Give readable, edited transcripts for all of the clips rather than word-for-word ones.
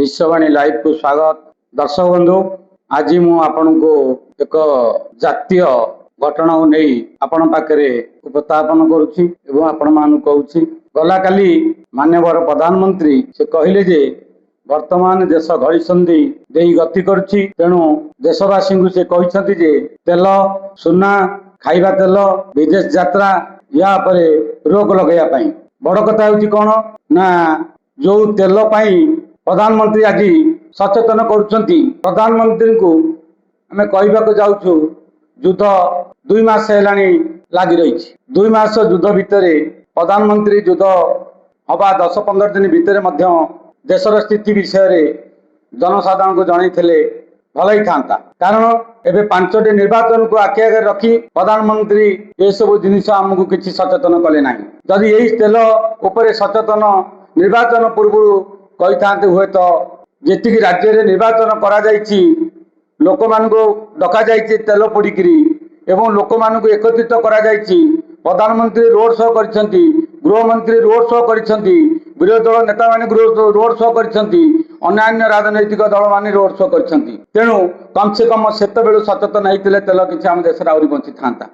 Vishwavani live को स्वागत। दर्शक बंधु, आज मु आपण को एक जातीय घटना नहीं आपण पाखे उपस्थापन करुच्ची एवं आपण मान कहूँ। गला काली माननीय प्रधानमंत्री से कहले जे वर्तमान देश घड़ीसंधि देई गति करुच्ची, तेणु देशवासी को से कहते जे तेल सुना खाइबा तेल विदेश यात्रा या परे रोक लगे। बड़ कथा हूँ कौन ना जो तेल प्रधानमंत्री आज सचेतन करुछंती। प्रधानमंत्री को आम कहवाक जाऊँ युद्ध 2 मास है लगी रही। 2 मास युद्ध भितर प्रधानमंत्री युद्ध हवा 10-15 दिन भितर देशर स्थिति विषय जनसाधारण को जनईले भल ही था। कारण एवं 5टी निर्वाचन को आखि आगे रखी प्रधानमंत्री ये सब जिनिस आमको किसी सचेतन कले ना। जदि यही तेल उपर सचेतन निर्वाचन पूर्व कही था हुए तो जी राज्य में निर्वाचन कर लोक मान डक तेल पोड़िकी एवं लोक मान एकत्रित कर प्रधानमंत्री रोड शो कर, गृहमंत्री रोड शो कर, विरोधी दल नेता मान रोड शो कर, अन्य राजनैतिक दल मान रोड शो कर। तेणु कम से कम से सचेतन होते तेल किसी आम देश आहरी बंची था।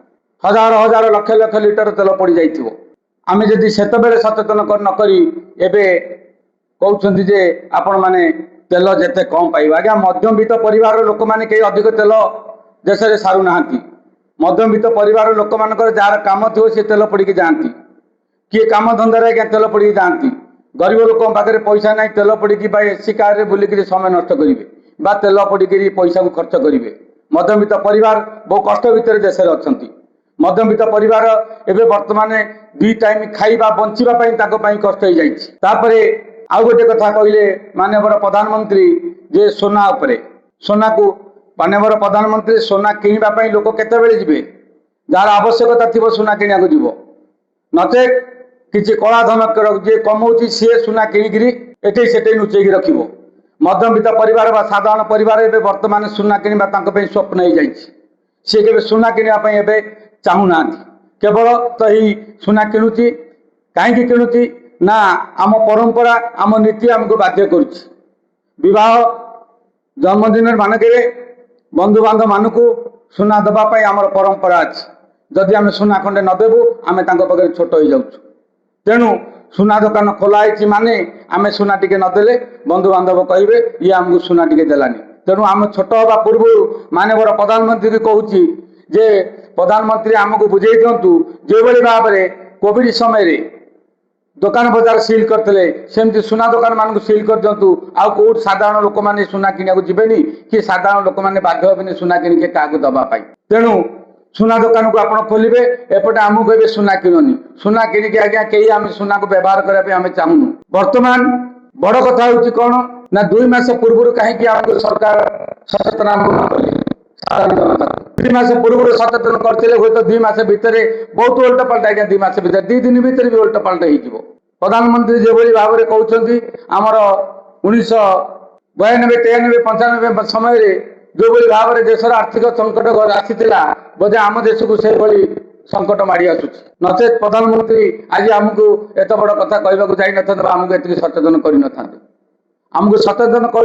हजार हजार लक्ष लक्ष लिटर तेल पड़ जाइए। आम जदि से सचेतन नकरी कहते जे आपण मैंने तेल जिते कम पाइबा। आज्ञा मध्यवित्त परिवार लोक मैंने कई अधिक तेल देश में सारू ना। मध्यवित्त परिवार लोक मान जार कम थी सी तेल पड़ी जाती, किए कम धंदार आज्ञा तेल पड़ी जाती। गरीब लोक पाखे पैसा ना तेल पड़ी एसी कार बुलिक समय नष्ट करेंगे तेल पड़ी पैसा को खर्च करेंगे। मध्यवित्त परिवार बहु कष्ट भितर देश में अच्छा। मध्यवित्त परिवार एवं बर्तमान 2 टाइम खाइबा बंचापी कष्ट हो जाए। आउ गोटे कथा कहले माननीय प्रधानमंत्री जे सोना उपरे, सोना को माननीय प्रधानमंत्री सोना किणवाई लोक केतबेले जिवे, जार आवश्यकता थी सोना किणा को जीव, नचे किसी कला धन जे कमाऊँ सी सुना किणिकी एटे से लुचेक रख। मध्यवित्त परिवार बा साधारण परिवार एवं वर्तमान सुना किणवा स्वप्न हो जाए। सी के सुना किणवाई चाहूना, केवल तो ही सुना किणुची। कहीं किणुची ना आम परंपरा आम नीति आमको बाध्य करुच्ची। विवाह जन्मदिन मानक बंधु बांधव मान को सुना देवाई आमर परंपरा अच्छी। जदि आम सुना खंडे नदेबू आम पाखे छोट हो जाऊँ। तेणु सुना दुकान खोलाई माने आम सुना टिके नदेले बंधु बांधव कहे ये आमको सुना टिके देलानी। तेणु आम छोट हवा पूर्व माननीय प्रधानमंत्री को कहूँ जे प्रधानमंत्री आमको बुझे दिंतु जो भाव में कोविड समय दुकान बजार सिल करते सेमती सुना दुकान मान सिल कर दिंतु। आउ कौट साधारण लोक मैंने सुना किणा जीवेनि कि साधारण लोक मैंने बाध्य हेनी सुना किणिके क्या दवाई। तेणु सुना दुकान को आप खोलिए एपटे आमको कहे सुना किणनी, सुना किणिकी आज्ञा कई आम सुना को व्यवहार करने आम चाहूनु। बर्तमान बड़ कथा हूँ कौन ना 2 मास पूर्व कहीं आमको सरकार सचेतन 2 मास पूर्व सचेतन करते हुए तो 2 मास भितर बहुत उल्टा पलटा। आज्ञा 2 मास भितर 2 दिन भितर भी उल्टा पलटा हो। प्रधानमंत्री जो भाव में कहते आमर 1992, 93, 95 समय जो भाव में देशर आर्थिक संकट आसीला बोधे आम देश को से संकट माड़ी आसूँ। नचे प्रधानमंत्री आज आमको एत बड़ कथा कहवाक जाई न आमको एति सचेतन कर आमको सचेतन कर।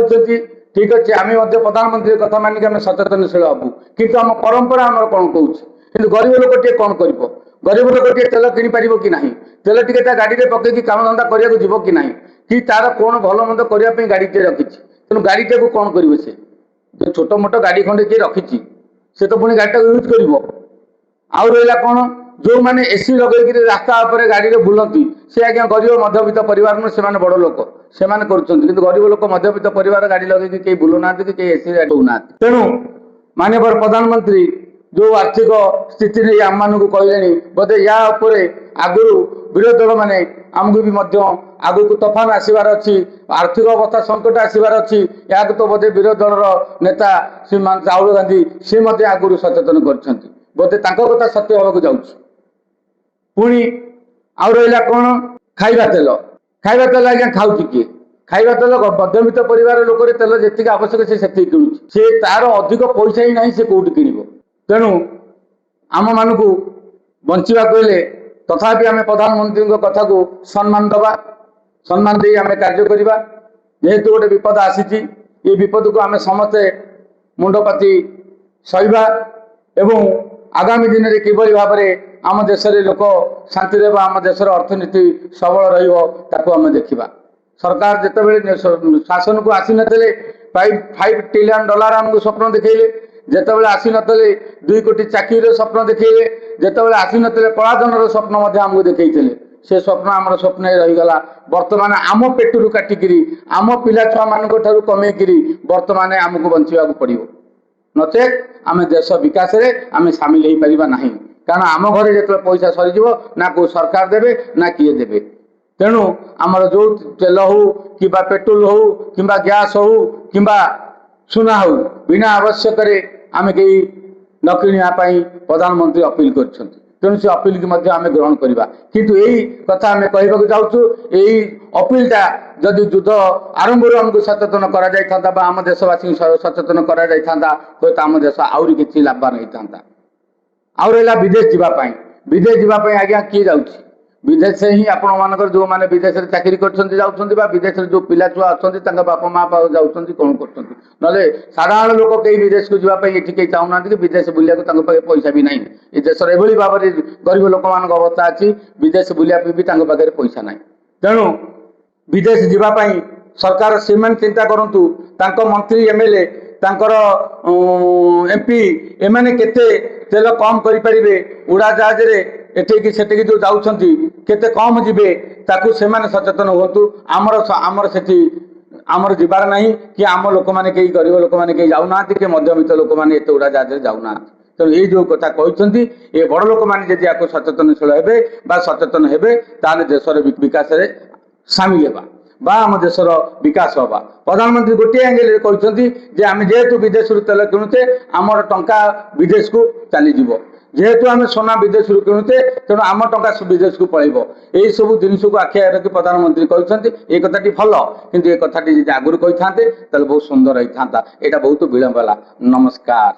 ठीक अच्छे आम प्रधानमंत्री कथा मानिक आम सचेतनशील हबू, किंतु आम परंपरा आम कौन कहूँ। कि गरीब लोक टे कौन कर, गरीब लोक टे तेल कि कि ना, तेल टे गाड़ी में पकईकि काम धंदा करने जीव कि ना, कि तार कौन भल मंद करने गाड़ी टे रखी। तेणु गाड़ी टे कौन कर जो छोट मोट गाड़ी खंडे किए रखी से तो पुणी गाड़ी यूज कर। आउ रहा कौन जो मैंने एसी लगे रास्ता गाड़ी में बुलती से आज्ञा गरीब मध्यवित्त परिवार नुह से बड़ लोक से कर। गरीब लोक मध्यवित्त परिवार गाड़ी लगे कई बुलूना कि एसी दौना। तेणु माननीय प्रधानमंत्री जो आर्थिक स्थिति नहीं आम मान कहले बोधे या आगुरी विरोधी दल मैंने आमको भी आगु को तोफान आसबार अच्छी, आर्थिक अवस्था संकट आसबार अच्छी। या तो बोधे विरोधी दल नेता श्रीमान राहुल गांधी सी आगुरी सचेतन कर बोधे कथा सत्य होगा जाऊँगी। पुणी आउ रहा कौन खाइबा तेल, खाइबा तेल आज्ञा खाऊँ किए, खाइबा तेल मध्यवित्त परिवार लोक तेल जी आवश्यक से किणुची से तार अधिक पैसा ही ना से कौट किण। तेणु आम मान को बंचा कहले तथापि आम प्रधानमंत्री कथा को सम्मान दबा, सम्मान दे आम कार्य करवा। जेहेतु गोटे विपद आसी ये विपद को आम समस्ते मुंडपाति सहिबा एवं आगामी दिन में किभली भाव में आम देश लोक शांति आम देशर अर्थनीति सबल रहा देखा सरकार जिते शासन को आसी नथिले $5 ट्रिलियन आमको स्वप्न देखले जितेबाला आसी नथिले 2 कोटी चाकरी स्वप्न देखले जितेबाला आसी नथिले कलाधन स्वप्न आमको देखते से स्वप्न आम स्वप्न रहीगला बर्तमान आम पेटू काटिकी आम पिला छुआ मान कमेकरी बर्तमान आमको बंचा पड़ो नचेत आम देश विकास आम सामिल हो पार ना कारण आम घर जो पैसा सरीज ना को सरकार देवे ना किए देवे तेणु आमर जो तेल हो कि पेट्रोल हो कि गैस हो कि सुना हो बिना आवश्यक आम कहीं न किणापी प्रधानमंत्री अपील कर तेणु से अपील की आम ग्रहण करवा किंतु यही कथा आम कहवाक चाहूँ यही अपीलटा जदि युद्ध आरंभ आमको सचेतन कर आम देशवासी सचेतन कर आम देश आहरी किसी लाभवान होता आउ रहा विदेश जावाई विदेश जावाई आज्ञा किए जाऊँगी विदेश से ही आपण मानकर जो मैंने विदेश में चाकरी कर विदेश जो पिला छुआ अच्छा बापा माँ जाऊँ कौन कर ना साधारण लोक कई विदेश को जावाई ये कहीं चाहूना कि विदेश बुलिया पाखे पैसा भी ना ये देश एभली भाव में गरीब लोक मान अवस्था अच्छी विदेश बुलिया भी पाखे पैसा ना तेणु विदेश जावाई सरकार से चिंता करूँ मंत्री एमएलए एमपी एमाने केते तेल कम करें उड़ा जहाज एठिकी सेठिकी जो जाऊँच केते कम जीवे ताकू से सचेतन हूँ आमर से आमर जीवार ना कि आम लोक मैंने कई गरीब लोक मैंने कहीं जाऊना कि मध्यवित्त लोक मैंने एत उड़ा जहाज जाऊना तेणु ये जो कथा कहते ये बड़ लोक मैंने जब आपको सचेतनशील हे सचेतन हे ताले देशर विकास सामिल होगा आम देशर विकास होगा प्रधानमंत्री गोटे एंगेल कहते आम जेहेतु विदेश तेल किणुचे आमर टंका विदेश को चलीज जेहेतु आम सोना विदेश किणुचे तेणु आम टंका विदेश को पलैब यही सब जिनस को आखि रखी प्रधानमंत्री कहते ये कथाटी भल कि ये कथाटी आगुरी कही था बहुत सुंदर होता यहाँ बहुत विलंब है। नमस्कार।